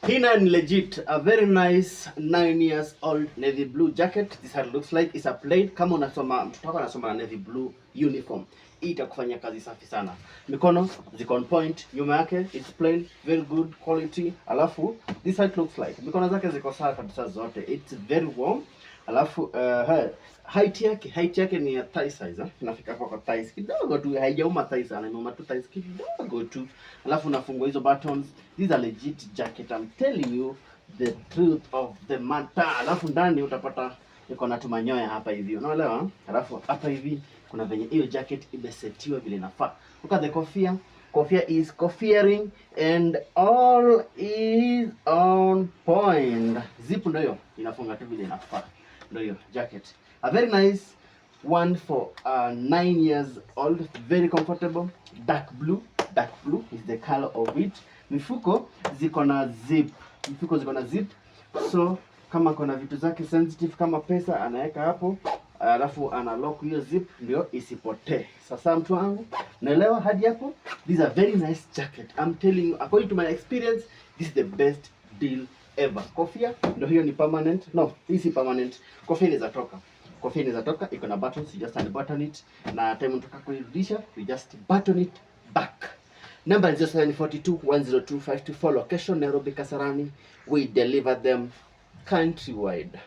Hina ni legit, a very nice 9 years old navy blue jacket. This how it looks like. It's a plain kama unasoma mtoto wako anasoma na navy blue uniform. Hii itakufanya kazi safi sana. Mikono ziko on point, nyuma yake it's plain, very good quality. Alafu this how it looks like. Mikono zake ziko sawa kabisa zote. It's very warm. Alafu height yake ni ya thigh size, inafika kwa thighs kidogo tu, haijauma thighs sana, imeuma tu thighs kidogo tu. Alafu unafungua hizo buttons. These are legit jacket, I'm telling you the truth of the matter. Alafu ndani utapata iko na tumanyoya hapa hivi, unaelewa? Alafu hapa hivi kuna venye hiyo jacket imesetiwa vile inafaa. Look at the kofia. Kofia is cofiering and all is on point. Zip ndio hiyo inafunga tu vile inafaa. Ndio hiyo jacket. A very nice one for 9 years old, very comfortable. Dark blue is the color of it. Mifuko ziko na zip. So kama kuna vitu zake sensitive kama pesa anaweka hapo, alafu ana lock hiyo zip ndio isipotee. Sasa mtu wangu, naelewa hadi hapo. This is a very nice jacket. I'm telling you, according to my experience, this is the best deal ever. Kofia ndio hiyo ni permanent. No, hii si permanent. Kofia inaweza toka, iko na buttons, you just unbutton it. Na time unataka kuirudisha, you just button it back. Number is 0742102524. Location Nairobi Kasarani. We deliver them countrywide.